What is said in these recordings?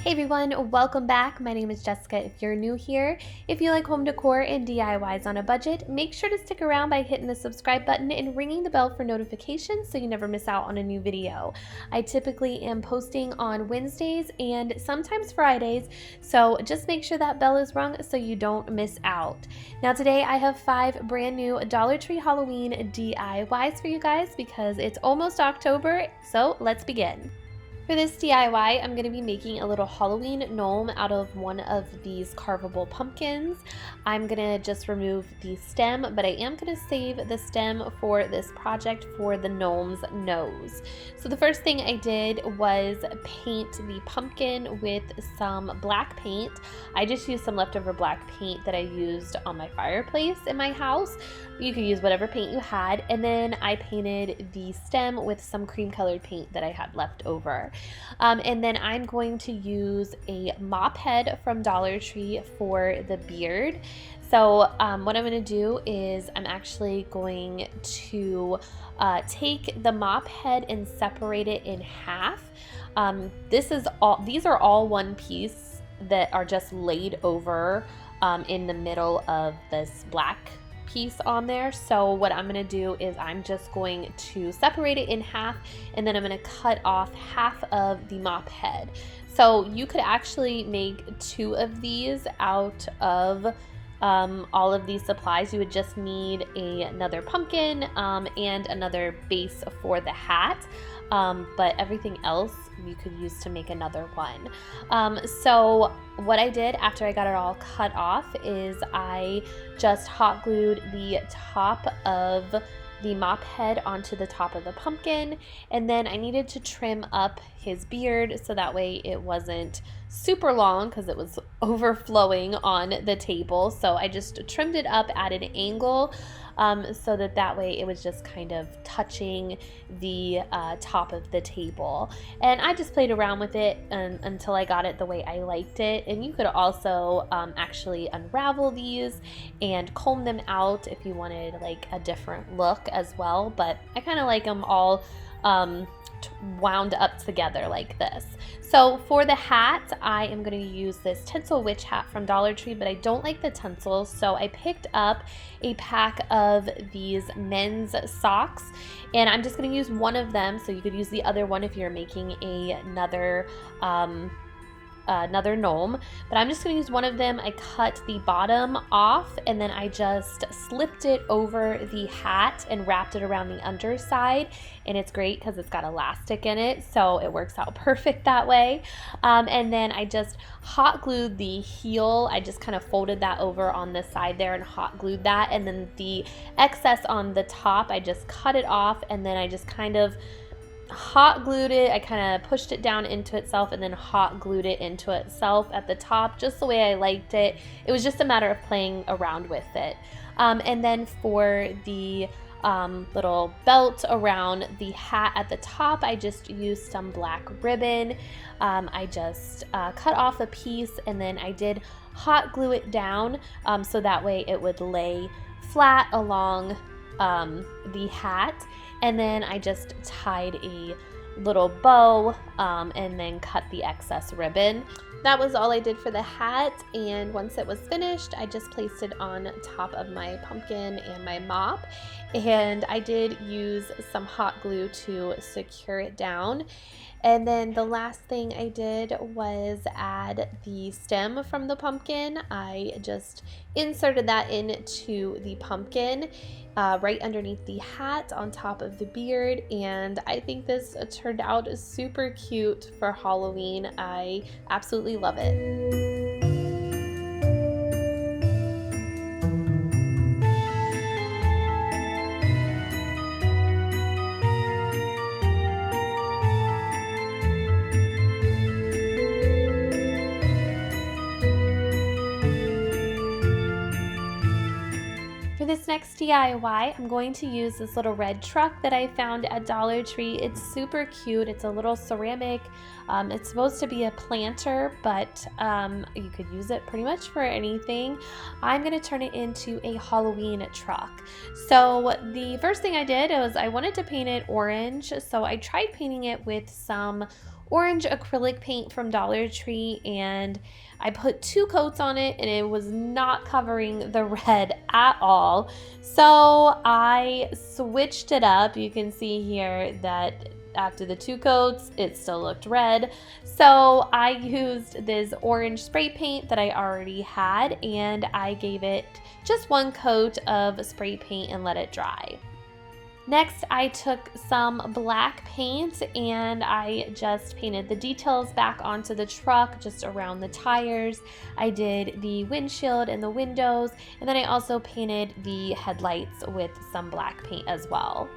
Hey everyone, welcome back. My name is Jessica if you're new here. If you like home decor and DIYs on a budget, make sure to stick around by hitting the subscribe button and ringing the bell for notifications so you never miss out on a new video. I typically am posting on Wednesdays and sometimes Fridays, so just make sure that bell is rung so you don't miss out. Now today I have 5 brand new Dollar Tree Halloween DIYs for you guys because it's almost October, so let's begin. For this DIY, I'm going to be making a little Halloween gnome out of one of these carvable pumpkins. I'm going to just remove the stem, but I am going to save the stem for this project for the gnome's nose. So the first thing I did was paint the pumpkin with some black paint. I just used some leftover black paint that I used on my fireplace in my house. You could use whatever paint you had, and then I painted the stem with some cream colored paint that I had left over. And then I'm going to use a mop head from Dollar Tree for the beard. So what I'm going to do is I'm actually going to take the mop head and separate it in half. These are all one piece that are just laid over in the middle of this black piece on there. So what I'm going to do is I'm just going to separate it in half, and then I'm going to cut off half of the mop head. So you could actually make 2 of these out of all of these supplies. You would just need another pumpkin and another base for the hat. But everything else you could use to make another one. So what I did after I got it all cut off is I just hot glued the top of the mop head onto the top of the pumpkin, and then I needed to trim up his beard so that way it wasn't super long because it was overflowing on the table. So I just trimmed it up at an angle so that way it was just kind of touching the top of the table. And I just played around with it until I got it the way I liked it. And you could also actually unravel these and comb them out if you wanted like a different look as well. But I kind of like them all wound up together like this. So for the hat, I am going to use this tinsel witch hat from Dollar Tree, but I don't like the tinsels, so I picked up a pack of these men's socks, and I'm just going to use one of them, so you could use the other one if you're making another gnome, but I'm just going to use one of them. I cut the bottom off, and then I just slipped it over the hat and wrapped it around the underside, and it's great because it's got elastic in it, so it works out perfect that way. And then I just hot glued the heel. I just kind of folded that over on the side there and hot glued that, and then the excess on the top I just cut it off, and then I just kind of hot glued it. I kind of pushed it down into itself and then hot glued it into itself at the top, just the way I liked it. It was just a matter of playing around with it. And then for the little belt around the hat at the top, I just used some black ribbon. I just cut off a piece, and then I did hot glue it down so that way it would lay flat along the hat. And then I just tied a little bow and then cut the excess ribbon. That was all I did for the hat, and once it was finished, I just placed it on top of my pumpkin and my mop, and I did use some hot glue to secure it down. And then the last thing I did was add the stem from the pumpkin. I just inserted that into the pumpkin right underneath the hat on top of the beard, and I think this turned out super cute for Halloween. I absolutely love it. For this next DIY, I'm going to use this little red truck that I found at Dollar Tree. It's super cute. It's a little ceramic. It's supposed to be a planter, but you could use it pretty much for anything. I'm going to turn it into a Halloween truck. So the first thing I did was I wanted to paint it orange, so I tried painting it with some orange acrylic paint from Dollar Tree, and I put 2 coats on it and it was not covering the red at all. So I switched it up. You can see here that after the 2 coats, it still looked red. So I used this orange spray paint that I already had, and I gave it just 1 coat of spray paint and let it dry. Next, I took some black paint and I just painted the details back onto the truck, just around the tires. I did the windshield and the windows, and then I also painted the headlights with some black paint as well.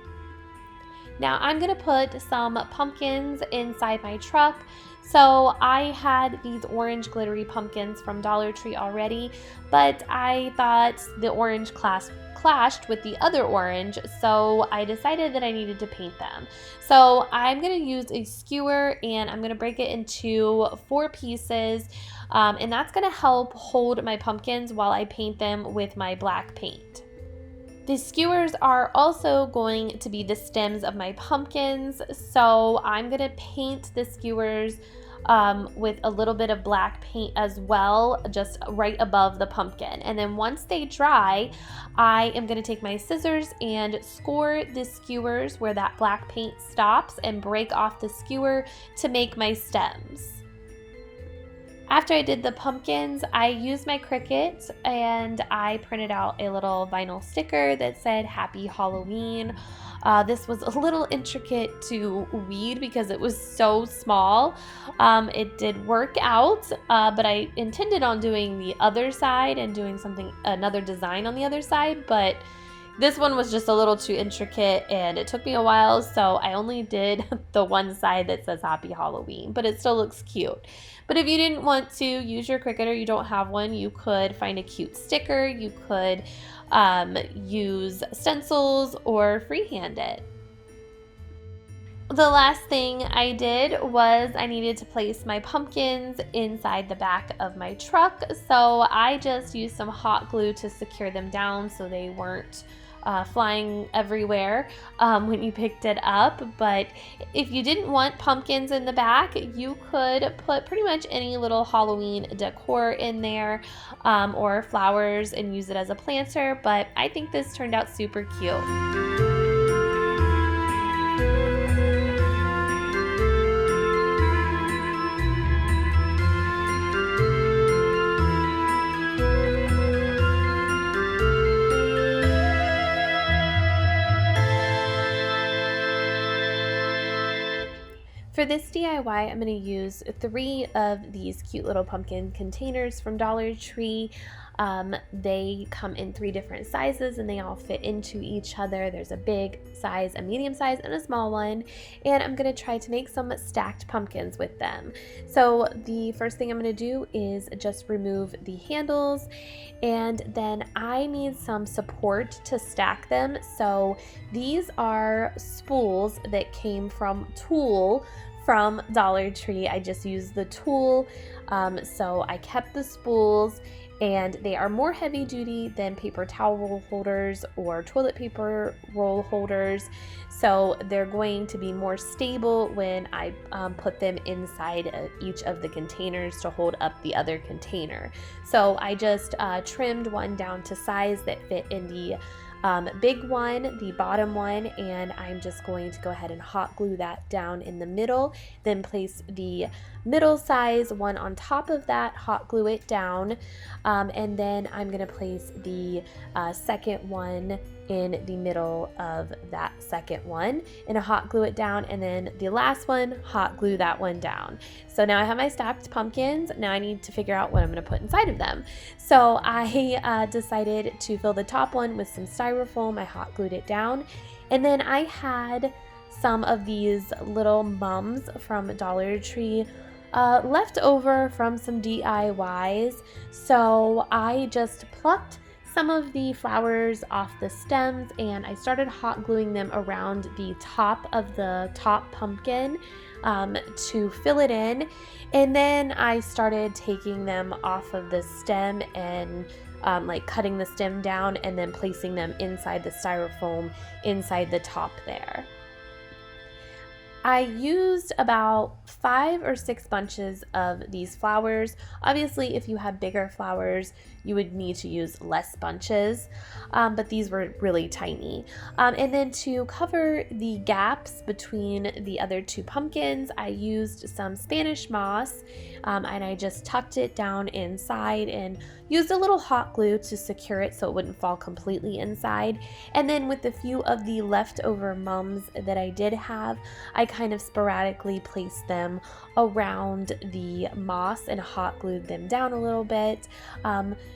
Now I'm gonna put some pumpkins inside my truck. So I had these orange glittery pumpkins from Dollar Tree already, but I thought the orange clashed with the other orange, so I decided that I needed to paint them. So I'm gonna use a skewer and I'm gonna break it into 4 pieces, and that's gonna help hold my pumpkins while I paint them with my black paint. The skewers are also going to be the stems of my pumpkins, so I'm going to paint the skewers with a little bit of black paint as well, just right above the pumpkin. And then once they dry, I am going to take my scissors and score the skewers where that black paint stops and break off the skewer to make my stems. After I did the pumpkins, I used my Cricut and I printed out a little vinyl sticker that said Happy Halloween. This was a little intricate to read because it was so small. It did work out, but I intended on doing the other side and doing another design on the other side, but this one was just a little too intricate and it took me a while, so I only did the one side that says Happy Halloween, but it still looks cute. But if you didn't want to use your Cricut or you don't have one, you could find a cute sticker, you could use stencils or freehand it. The last thing I did was I needed to place my pumpkins inside the back of my truck, so I just used some hot glue to secure them down so they weren't flying everywhere when you picked it up. But if you didn't want pumpkins in the back, you could put pretty much any little Halloween decor in there, or flowers, and use it as a planter, but I think this turned out super cute. For this DIY, I'm going to use 3 of these cute little pumpkin containers from Dollar Tree. They come in 3 different sizes and they all fit into each other. There's a big size, a medium size, and a small one. And I'm going to try to make some stacked pumpkins with them. So the first thing I'm going to do is just remove the handles, and then I need some support to stack them. So these are spools that came from Tool from Dollar Tree. I just used the tool, so I kept the spools, and they are more heavy duty than paper towel roll holders or toilet paper roll holders, so they're going to be more stable when I put them inside each of the containers to hold up the other container. So I just trimmed one down to size that fit in the big one, the bottom one, and I'm just going to go ahead and hot glue that down in the middle, then place the middle size one on top of that, hot glue it down, and then I'm going to place the second one in the middle of that second one and hot glue it down, and then the last one, hot glue that one down. So now I have my stacked pumpkins. Now I need to figure out what I'm going to put inside of them. So I decided to fill the top one with some styrofoam. I hot glued it down, and then I had some of these little mums from Dollar Tree left over from some DIYs. So I just plucked some of the flowers off the stems and I started hot gluing them around the top of the top pumpkin to fill it in, and then I started taking them off of the stem and like cutting the stem down and then placing them inside the styrofoam inside the top there. I used about 5 or 6 bunches of these flowers. Obviously, if you have bigger flowers, you would need to use less bunches, but these were really tiny. And then to cover the gaps between the other 2 pumpkins, I used some Spanish moss, and I just tucked it down inside and used a little hot glue to secure it so it wouldn't fall completely inside. And then with a few of the leftover mums that I did have, I kind of sporadically placed them around the moss and hot glued them down a little bit,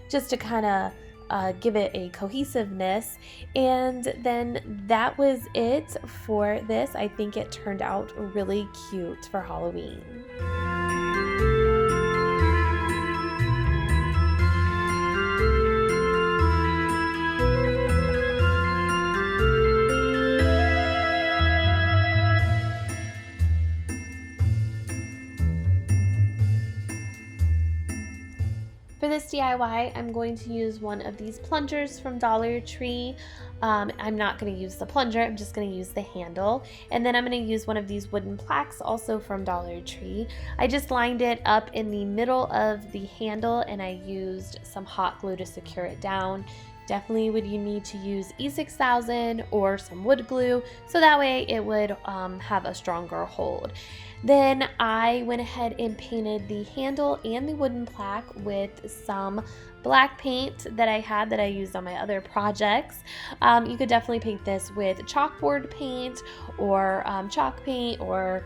just to kind of give it a cohesiveness. And then that was it for this. I think it turned out really cute for Halloween. For this DIY, I'm going to use one of these plungers from Dollar Tree. I'm not going to use the plunger, I'm just going to use the handle. And then I'm going to use one of these wooden plaques, also from Dollar Tree. I just lined it up in the middle of the handle and I used some hot glue to secure it down. Definitely would you need to use E6000 or some wood glue, so that way it would have a stronger hold. Then I went ahead and painted the handle and the wooden plaque with some black paint that I used on my other projects. You could definitely paint this with chalkboard paint or chalk paint or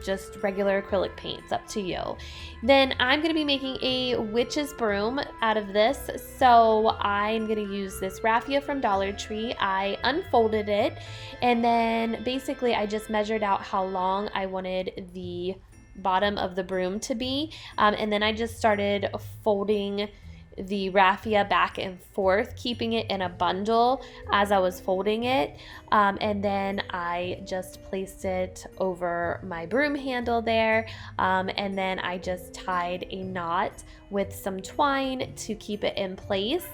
just regular acrylic paints, up to you. Then I'm going to be making a witch's broom out of this, so I'm going to use this raffia from Dollar Tree. I unfolded it and then basically I just measured out how long I wanted the bottom of the broom to be, and then I just started folding the raffia back and forth, keeping it in a bundle as I was folding it, and then I just placed it over my broom handle there, and then I just tied a knot with some twine to keep it in place.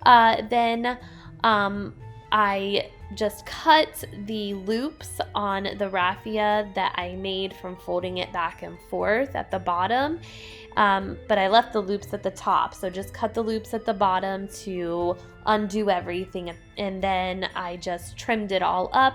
Then I just cut the loops on the raffia that I made from folding it back and forth at the bottom, but I left the loops at the top, so just cut the loops at the bottom to undo everything, and then I just trimmed it all up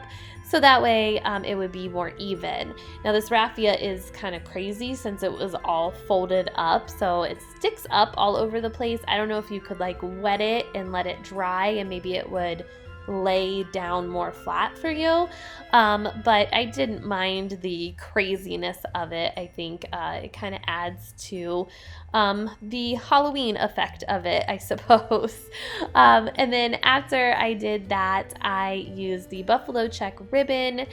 so that way it would be more even. Now this raffia is kind of crazy since it was all folded up, so it sticks up all over the place. I don't know if you could like wet it and let it dry and maybe it would lay down more flat for you, but I didn't mind the craziness of it. I think it kind of adds to the Halloween effect of it, I suppose. And then after I did that, I used the buffalo check ribbon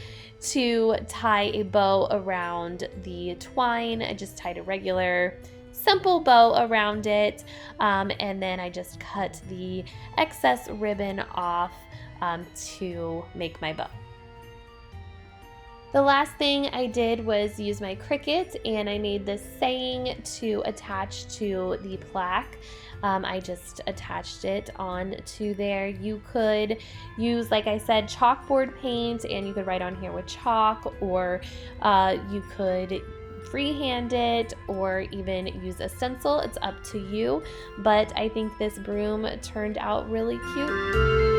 to tie a bow around the twine. I just tied a regular simple bow around it, and then I just cut the excess ribbon off to make my bow. The last thing I did was use my Cricut and I made this saying to attach to the plaque. I just attached it on to there. You could use, like I said, chalkboard paint and you could write on here with chalk, or you could freehand it or even use a stencil. It's up to you, but I think this broom turned out really cute.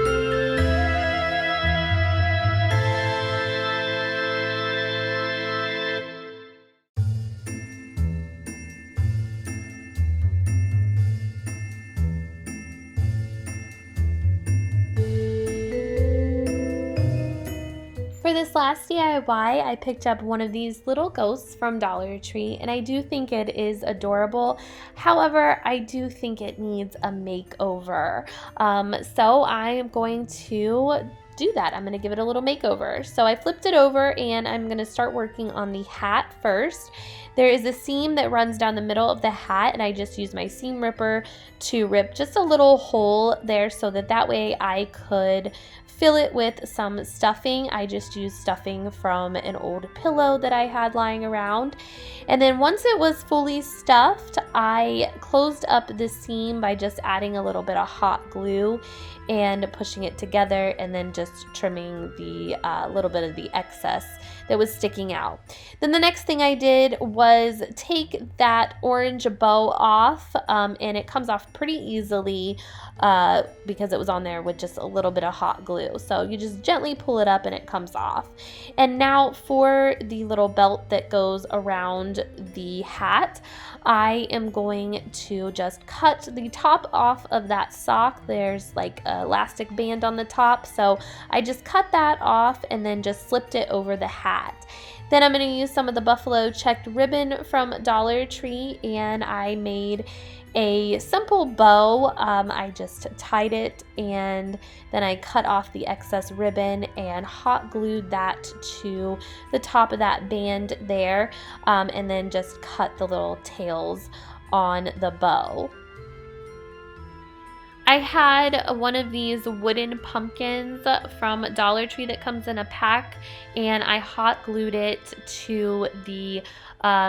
For this last DIY, I picked up one of these little ghosts from Dollar Tree, and I do think it is adorable. However, I do think it needs a makeover. So I'm going to do that. I'm going to give it a little makeover. So I flipped it over and I'm going to start working on the hat first. There is a seam that runs down the middle of the hat, and I just used my seam ripper to rip just a little hole there so that way I could fill it with some stuffing. I just used stuffing from an old pillow that I had lying around. And then once it was fully stuffed, I closed up the seam by just adding a little bit of hot glue and pushing it together, and then just trimming the little bit of the excess that was sticking out. Then the next thing I did was take that orange bow off, and it comes off pretty easily because it was on there with just a little bit of hot glue. So you just gently pull it up and it comes off. And now for the little belt that goes around the hat, I am going to just cut the top off of that sock. There's like an elastic band on the top, so I just cut that off and then just slipped it over the hat. Then I'm going to use some of the buffalo checked ribbon from Dollar Tree, and I made a simple bow. I just tied it, and then I cut off the excess ribbon and hot glued that to the top of that band there, and then just cut the little tails on the bow. I had one of these wooden pumpkins from Dollar Tree that comes in a pack, and I hot glued it to the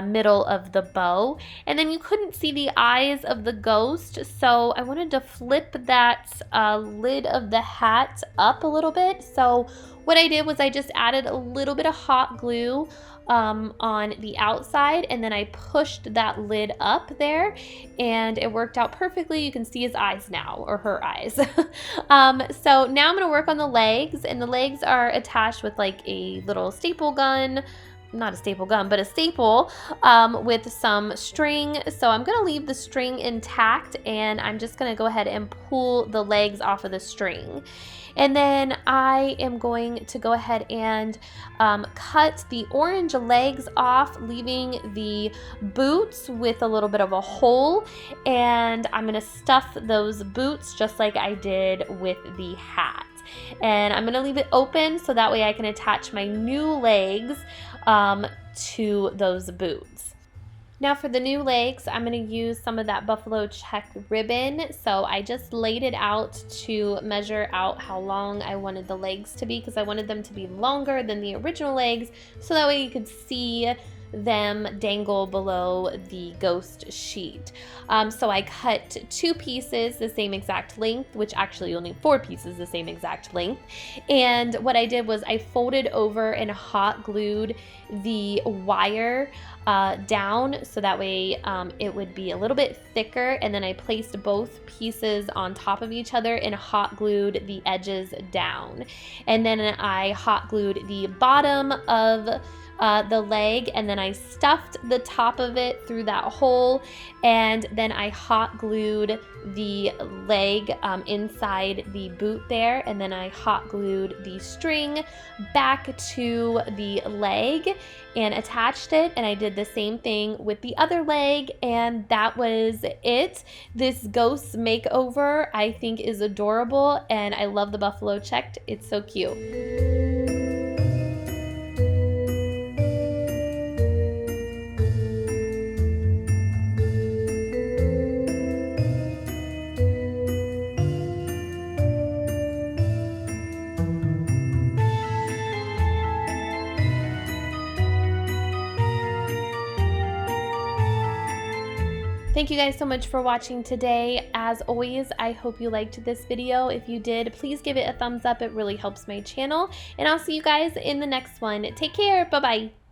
middle of the bow, and then you couldn't see the eyes of the ghost, so I wanted to flip that lid of the hat up a little bit. So what I did was I just added a little bit of hot glue on the outside, and then I pushed that lid up there, and it worked out perfectly. You can see his eyes now, or her eyes. So now I'm going to work on the legs, and the legs are attached with like a little staple gun. Not a staple gun, but a staple with some string. So I'm going to leave the string intact, and I'm just going to go ahead and pull the legs off of the string. And then I am going to go ahead and cut the orange legs off, leaving the boots with a little bit of a hole. And I'm going to stuff those boots just like I did with the hat. And I'm going to leave it open so that way I can attach my new legs to those boots. Now for the new legs, I'm going to use some of that buffalo check ribbon. So I just laid it out to measure out how long I wanted the legs to be, because I wanted them to be longer than the original legs, so that way you could see them dangle below the ghost sheet. So I cut 2 pieces the same exact length, which actually you'll need 4 pieces the same exact length. And what I did was I folded over and hot glued the wire down, so that way it would be a little bit thicker, and then I placed both pieces on top of each other and hot glued the edges down. And then I hot glued the bottom of the leg, and then I stuffed the top of it through that hole, and then I hot glued the leg inside the boot there, and then I hot glued the string back to the leg and attached it, and I did the same thing with the other leg, and that was it. This ghost makeover I think is adorable, and I love the buffalo checked. It's so cute. Thank you guys so much for watching today. As always, I hope you liked this video. If you did, please give it a thumbs up. It really helps my channel. And I'll see you guys in the next one. Take care. Bye-bye.